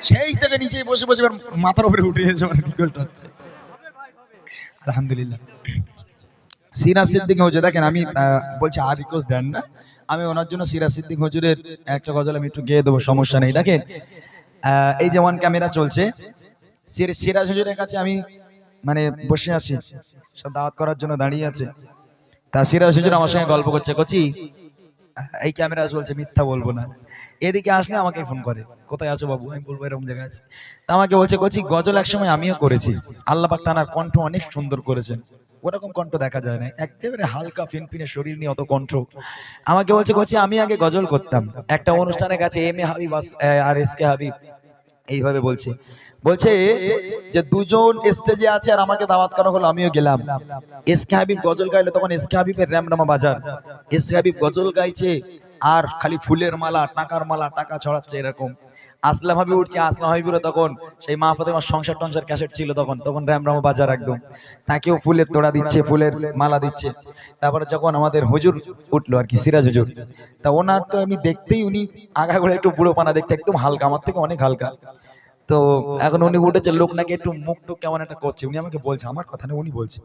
সেই থেকে নিচে বসে বসে মাথার উপরে উঠে এসে কি কষ্ট হচ্ছে। আলহামদুলিল্লাহ। সিরাজ সিদ্দিক হুজুর দেখেন, আমি বলছি আর রিকোয়েস্ট দেন না, আমি ওনার জন্য সিরাজ সিদ্দিক হুজুরের একটা গজল আমি একটু গেয়ে দেবো, সমস্যা নেই। দেখেন এই যেমন ক্যামেরা চলছে, সিরাজ হুজুরের কাছে আমি মানে বসে আছি, সব দাওয়াত করার জন্য দাঁড়িয়ে আছে। তা সিরাজ হুজুর আমার সঙ্গে গল্প করছে, কচি এই ক্যামেরা চলছে, মিথ্যা বলবো না, এদিকে আসলে আমাকে ফোন করে, কোথায় আছো বাবু? আমি বলবো এরকম জায়গায় আছে। তা আমাকে বলছে, কচি গজল একসময় আমিও করেছি, আল্লাহ পাক তানার কণ্ঠ অনেক সুন্দর করেছেন, ওরকম কণ্ঠ দেখা যায় না, একেবারে হালকা ফিনফিনে শরীর নিয়ে অত কণ্ঠ। আমাকে বলছে, কচি আমি আগে গজল করতাম, একটা অনুষ্ঠানের কাছে M A Habib R S K Habib এইভাবে বলছে, বলছে যে দুজন স্টেজে আছে আর আমাকে দাওয়াত করা হলো, আমিও গেলাম। এস কে হাবিব গজল গাইলো, তখন এস কে হাবিবের র্যামরামা বাজার, এস কে হাবিব গজল গাইছে আর খালি ফুলের মালা, টাকার মালা, টাকা ছড়াচ্ছে এরকম। আসলাম হাবিব উঠছে, আসলাম হাবিবেরও তখন সেই মা ফাতেমার সংসার টংসার ক্যাসেট ছিল, তখন র্যামরামা বাজার একদম, তাকেও ফুলের তোড়া দিচ্ছে, ফুলের মালা দিচ্ছে। তারপরে যখন আমাদের হুজুর উঠলো আর কি, সিরাজ হুজুর, তা ওনার তো আমি দেখতেই, উনি আগাগোড়া একটু বুড়ো পানা দেখতে, একদম হালকা, আমার থেকে অনেক হালকা। তো এখন উনি উঠেছে, লোক নাকি একটু মুখ টুক কেমন একটা করছে, উনি আমাকে বলছে, আমার কথা না উনি বলছে,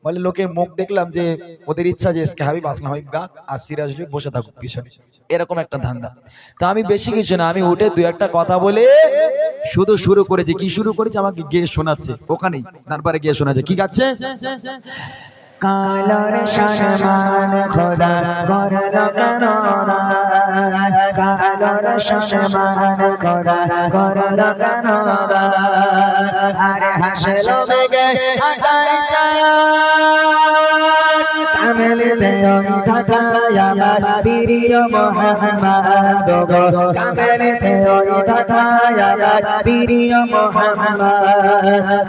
বলে লোকের মুখ দেখলাম যে ওদের ইচ্ছা যে এসকে হাবিব, আসলাম হাবিব গাক আর সিরাজ হুজুর বসে থাকুক পিছনে, এরকম একটা ধান্দা। তা আমি বেশি কিছু না, আমি উঠে দুই একটা কথা বলে শুধু শুরু করেছি, কি শুরু করেছি, আমাকে গিয়ে শোনাচ্ছে ওখানেই, তারপরে গিয়ে শোনাচ্ছে কি গাচ্ছে, কালার সম্মান খোদা করলো কেন, কালার সম্মান খোদা করলো কেন, আরে হাসলো বেগে হাঁটাই যায়, কামেল দেওই ঢাকায় আমার প্রিয় মুহাম্মদ গো, কামেল দেওই ঢাকায় আমার প্রিয় মুহাম্মদ,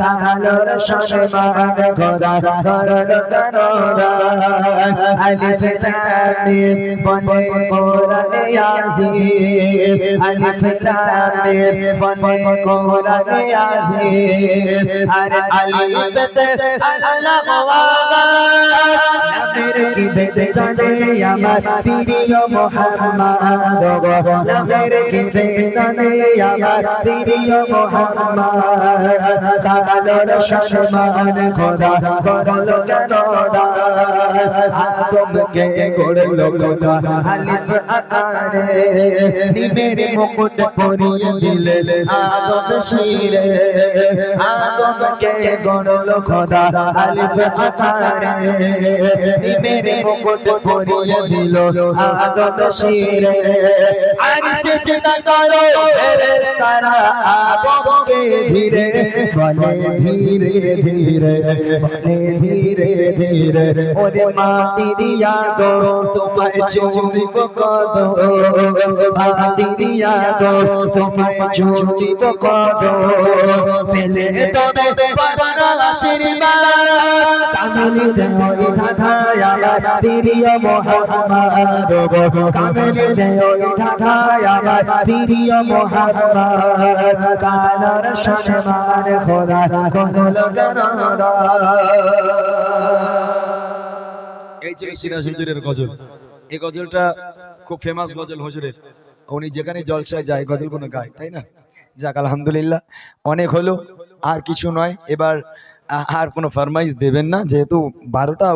কালার সম্মান খোদা করলো কেন, আলিফ লাম মিম বলে কোরআনে ইয়াসিন, আলিফ লাম মিম বলে কোরআনে ইয়াসিন, আরে আলিফতে আল্লাহ ওয়াবা, লামের কি বেদে জানে আমার প্রিয় মুহাম্মদ গো, লামের কি বেদে জানে আমার প্রিয় মুহাম্মদ, কালার সম্মান খোদা করলো কেন, আদমকে গড়লো খোদা আলিফ আকারে, নিমের মুকুট পরিয়ে দিলেন আদম শিরে, আদমকে গড়লো খোদা আলিফ আকারে, নিমের মুকুট পরিয়ে দিল আদম শিরে, আরশে সিজদা করো ফেরেশতারা আদমকে ধীরে, বলে ধীরে ধীরে, বলে ধীরে ধীরে, ওরে মাটি দিয়া দো তোমায় চুমিব কদম, মাটি দিয়া দো তোমায় চুমিব কদম, পেলে তবে পরার আশীর্বাদ, কামলি দেওই ঢাকায় আমার প্রিয় মুহাম্মদ গো, কামলি দেওই ঢাকায় আমার প্রিয় মুহাম্মদ, কালার সম্মান খোদা করলো কেন। এই যে সিরাজ হুজুরের গজল, এই গজলটা খুব ফেমাস গজল হুজুরের, উনি যেখানে জলসায় যায় গজল কোনো গায়, তাই না? যাক আলহামদুলিল্লাহ, অনেক হলো, আর কিছু নয়। এবার আর কোনো ফরমাইশ দেবেন না, যেহেতু 12টা